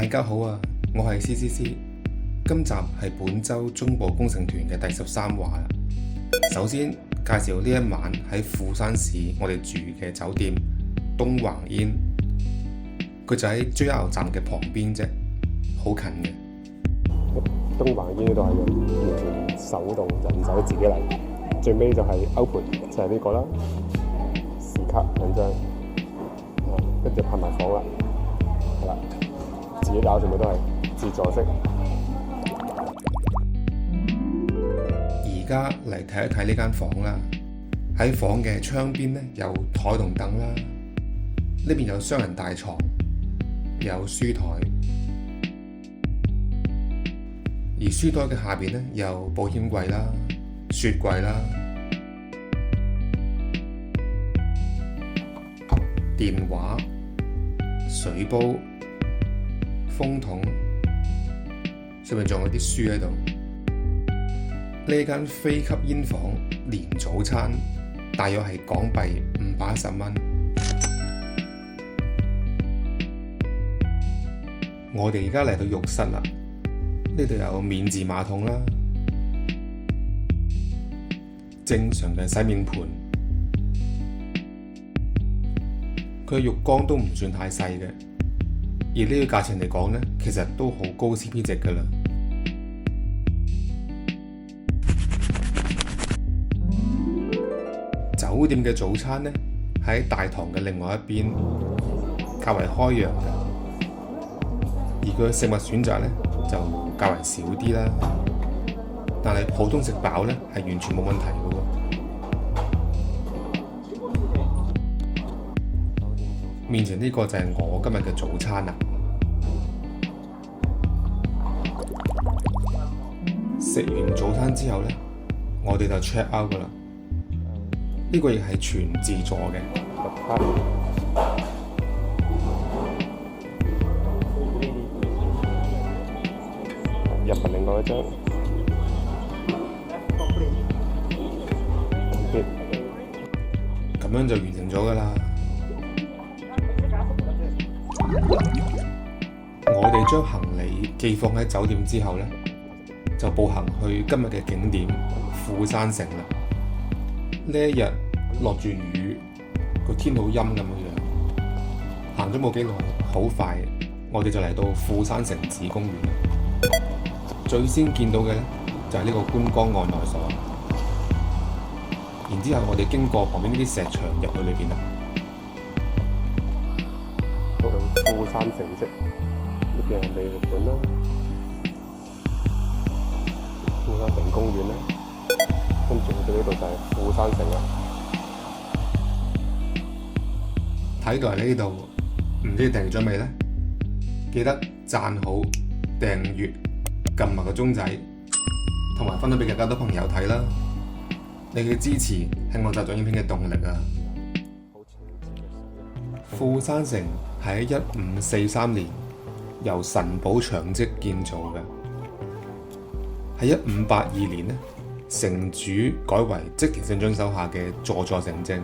大家好啊，我係 CCC，今集係本周中部工程團嘅第13話啦。首先介紹呢一晚喺富山市我哋住嘅酒店東橫煙，佢就喺 JR 站嘅旁邊啫，好近嘅。東橫煙呢度係完全手動人手自己嚟，最尾就係歐盤，就係呢個啦，時卡2張，跟住拍埋房啦，係啦，自己搞全部都係自助式。而家嚟睇一睇呢間房啦，喺房嘅窗邊呢，有台同凳啦，呢邊有雙人大床，有書台，而書台嘅下邊呢，有保險櫃啦、雪櫃啦、電話、水煲、風筒，上面仲有啲書喺度。呢間非吸煙房連早餐大約係港幣510蚊。我哋而家嚟到浴室啦，呢度有免治馬桶啦，正常嘅洗面盤，佢嘅浴缸都唔算太細嘅，而呢個價錢嚟講呢，其實都好高 CP 值㗎啦。酒店嘅早餐呢，喺大堂嘅另外一邊，較為開揚嘅，而佢嘅食物選擇呢，就較為少啲啦。但係普通食飽呢，係完全冇問題嘅喎。面前呢個就係我今日嘅早餐啦。食完早餐之後呢，我哋就 check out 㗎啦。呢個亦係全自助嘅。入埋另外一張，咁樣就完成咗㗎啦。我哋將行李寄放喺酒店之後呢，就步行去今日嘅景點富山城啦。呢一日落住雨，個天好陰咁樣，行咗冇幾耐，好快我哋就嚟到富山城址公園啦。最先見到嘅呢，就係呢個觀光案內所，然之後我哋經過旁邊呢啲石牆入去裏邊啦。到富山城啫，呢邊係美術館啦，富山城公園啦。跟住去到呢度就係富山城啦。睇到嚟呢度，唔知訂咗未呢？記得讚好、訂閱、撳埋個鐘仔，同埋分享俾更加多朋友睇啦！你嘅支持係我製作影片嘅動力啊！富山城係喺1543年由神保長織建造嘅，喺1582年呢，城主改為織田信長手下嘅佐助城正，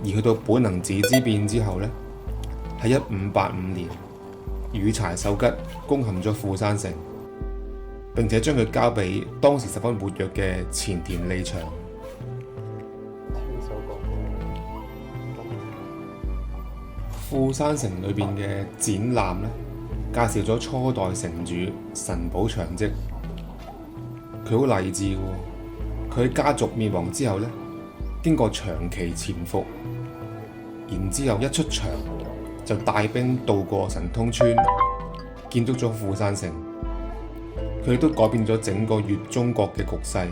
而去到本能寺之變之後呢，喺1585年，羽柴秀吉攻陷咗富山城，並且將佢交俾當時十分活躍嘅前田利長。富山城裏邊嘅展覽呢，介紹咗初代城主神保長織。佢好勵志嘅喎，佢喺家族滅亡之後呢，經過長期潛伏，然之後一出場就帶兵渡過神通川，建築咗富山城。佢亦都改變咗整個粵中國嘅局勢，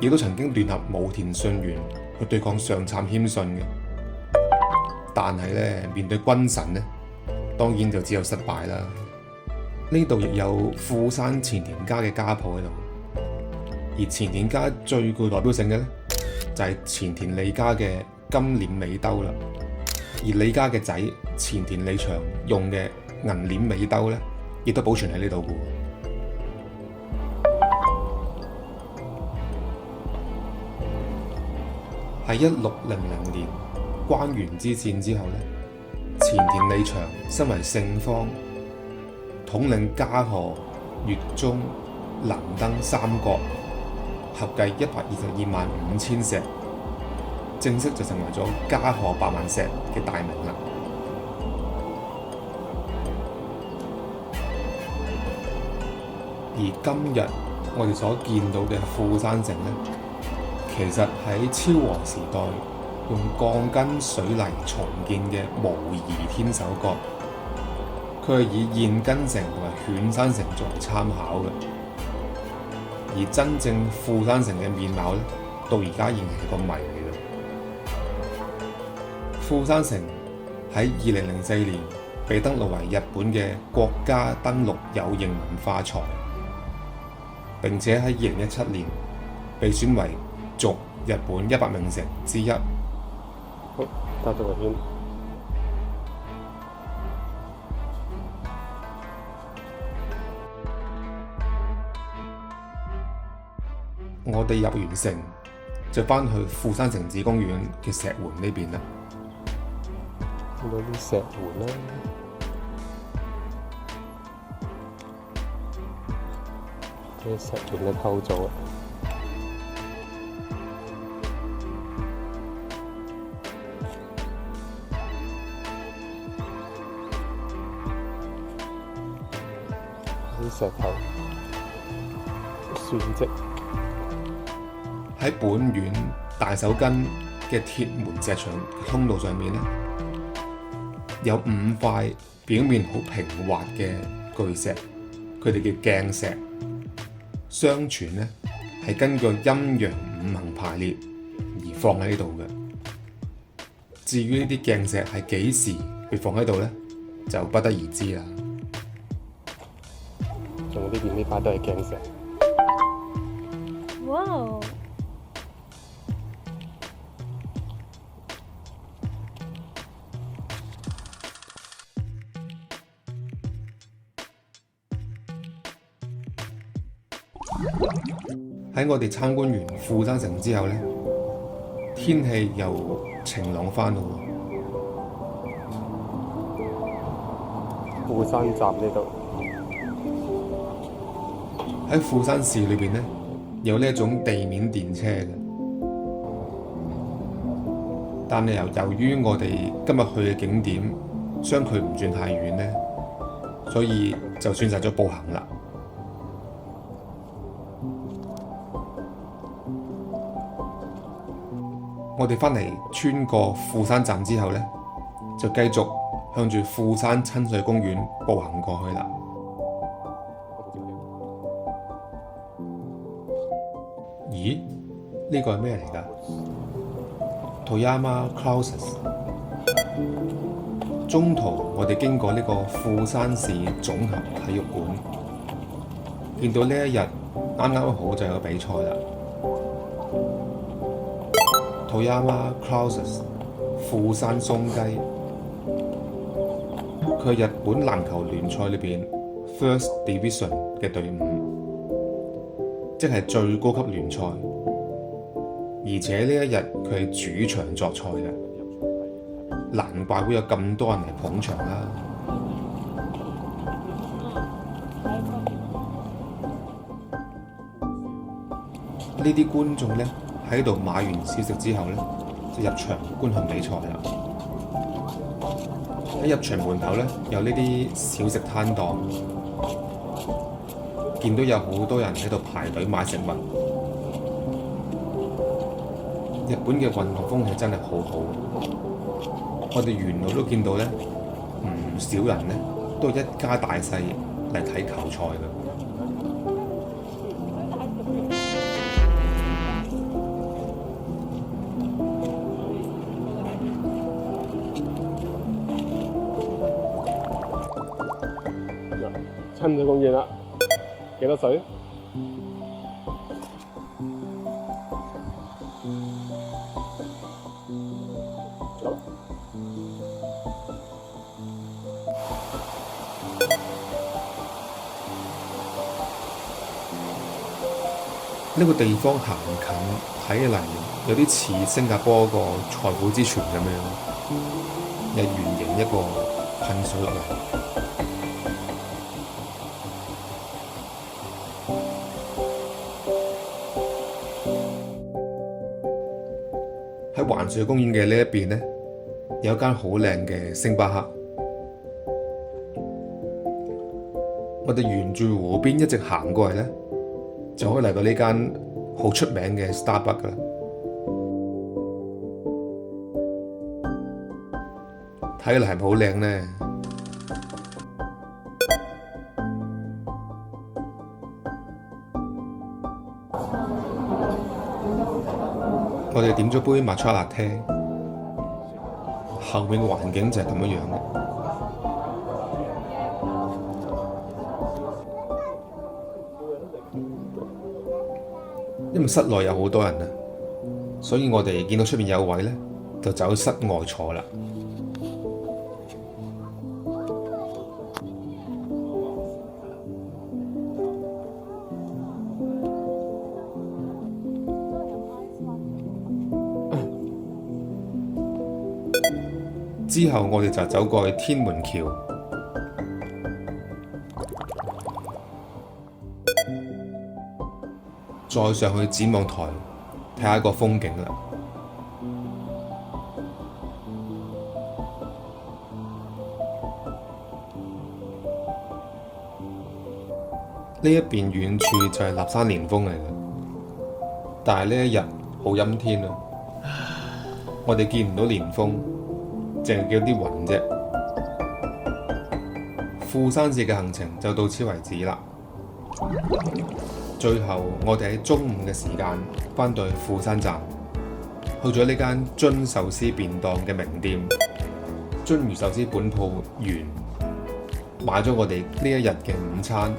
亦都曾經聯合武田信玄去對抗上杉謙信嘅。但係呢，面對軍神呢，當然就只有失敗啦。呢度亦有富山前田家嘅家譜喺度，而前田家最具代表性嘅呢，就係前田利家嘅金鏈尾兜啦，而利家嘅仔前田利長用嘅銀鏈尾兜呢，亦都保存喺呢度嘅。喺1600年關原之戰之後呢，前田利長身為勝方，統領加賀、越中、能登三國，合計1225000石，正式就成為咗加賀百萬石嘅大名啦。而今日我哋所見到嘅富山城呢，其實喺昭和時代用鋼筋水泥重建嘅模擬天守閣，佢係以燕根城同埋犬山城作為參考嘅。而真正富山城嘅面貌呢，到而家仍然係個謎嚟嘅。富山城喺2004年被登錄為日本嘅國家登錄有形文化財，並且喺2017年被選為續日本100名城之一。好，兜咗個圈。我哋入完城就返去富山城址公園嘅石垣呢邊啦。見到啲石垣啦，啲石垣嘅構造。啲石頭船跡喺本院大手根嘅鐵門石牆通道上面呢，有5塊表面好平滑嘅巨石，佢哋叫鏡石。相傳呢係根據陰陽5行排列而放喺呢度嘅。至於呢啲鏡石係幾時被放喺度呢，就不得而知啦。仲有呢邊呢塊都係鏡石。哇哦！喺我哋參觀完富山城之後呢，天氣又晴朗返咯。富山站呢度喺富山市裏邊呢，有呢一種地面電車嘅，但係由於我哋今日去嘅景點相距唔算太遠呢，所以就選擇咗步行啦。我哋返嚟穿過富山站之後呢，就繼續向住富山親水公園步行過去啦。咦？呢個係咩嚟㗎？Toyama Closes。中途我哋經過呢個富山市綜合體育館，見到呢一日啱啱好就有比賽啦。Toyama Closes 富山松雞，佢係日本籃球聯賽裏邊 First Division 嘅隊伍，即係最高級聯賽。而且呢一日佢係主場作賽嘅，難怪會有咁多人嚟捧場啦。呢啲觀眾呢，喺度買完小食之後呢，就入場觀看比賽啦。喺入場門口呢，有呢啲小食攤檔，見到有好多人喺度排隊買食物。日本嘅運動風氣真係好好，我哋沿路都見到呢，唔少人呢都一家大細嚟睇球賽嘅。親水公園啦，幾多水？呢個地方行近睇嚟有啲似新加坡個財富之泉咁樣，有圓形一個噴水落嚟。喺環水公園嘅呢一邊呢，有一間好靚嘅星巴克。我哋沿住湖邊一直行過嚟呢，就可以嚟到呢間好出名嘅 Starbucks 㗎啦。睇嚟係咪好靚呢？我哋點咗杯抹茶拿鐵，後面嘅環境就係咁樣嘅。因為室內有好多人啊，所以我哋見到出面有位呢，就走室外坐啦。之後我哋就走過去天門橋，再上去展望台睇下個風景啦。呢一邊遠處就係立山連峰嚟嘅，但係呢一日好陰天啊，我哋見唔到連峰。淨係叫啲雲啫。富山市嘅行程就到此為止啦。最後我哋喺中午嘅時間返到去富山站，去咗呢間津壽司便當嘅名店津魚壽司本鋪園，買咗我哋呢一日嘅午餐。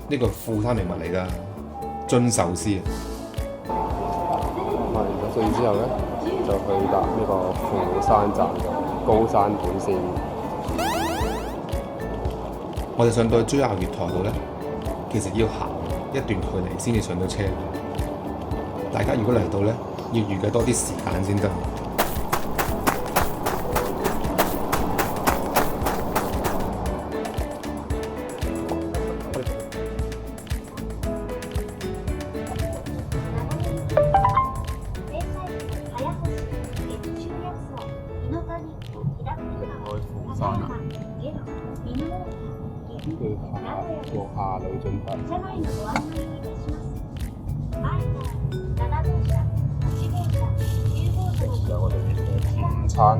呢個富山名物嚟㗎，津壽司。完咗稅之後呢，就去搭呢個富山站嘅高山本線。我哋上到去 JR 月台度呢，其實要行一段距離先至上到車。大家如果嚟到呢，要預計多啲時間先得。下里進發。有我哋嘅午餐，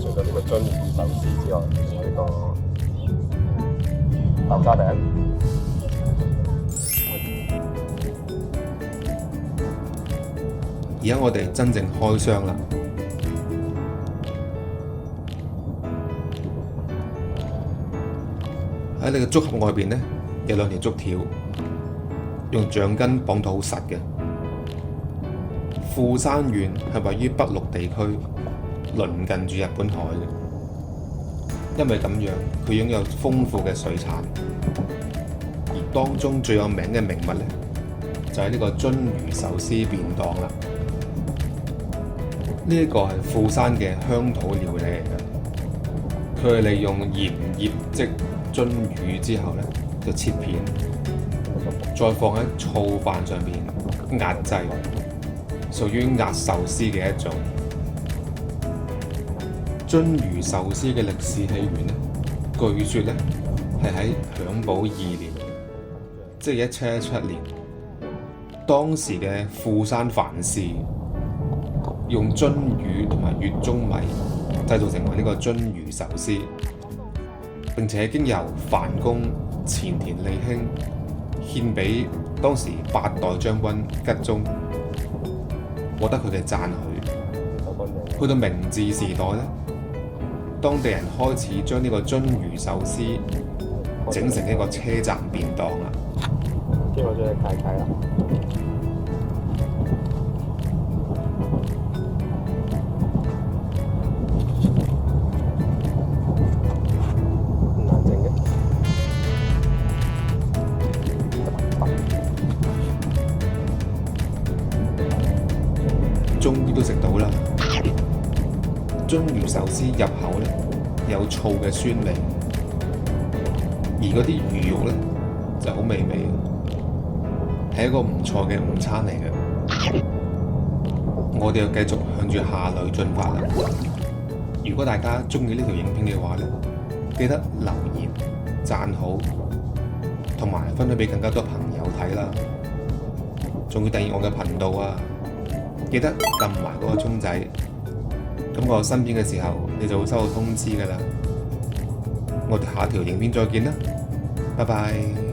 除咗呢個津魚壽司之外，仲有呢個豆沙餅。而家我哋真正開箱啦！喺你嘅竹盒外邊呢，有兩條竹條，用橡筋綁到好實嘅。富山縣係位於北陸地區，鄰近住日本海嘅。因為咁樣，佢擁有豐富嘅水產，而當中最有名嘅名物呢，就係呢個津魚壽司便當啦。呢一個係富山嘅鄉土料理嚟嘅，佢係利用鹽醃漬津魚之後呢，就切片，再放喺醋飯上面壓製，屬於壓壽司嘅一種。津魚壽司嘅歷史起源呢，據說呢係喺享保2年，即係1717年，當時嘅富山藩士用津魚同埋粵中米製造成為呢個津魚壽司，並且經由藩公前田利興獻俾當時8代將軍吉宗，獲得佢嘅讚許。去到明治時代呢，當地人開始將呢個津魚壽司整成一個車站便當啦。跟住我再睇睇啦。終於都食到啦！章魚壽司入口呢，有醋嘅酸味，而嗰啲魚肉呢，就好美味，係一個唔錯嘅午餐嚟嘅。我哋又繼續向住下流進發啦。如果大家中意呢條影片嘅話呢，記得留言、讚好，同埋分享俾更加多朋友睇啦。仲要訂閱我嘅頻道啊！記得撳埋嗰個鐘仔，咁我新片嘅時候你就會收到通知㗎啦。我哋下條影片再見啦，拜拜。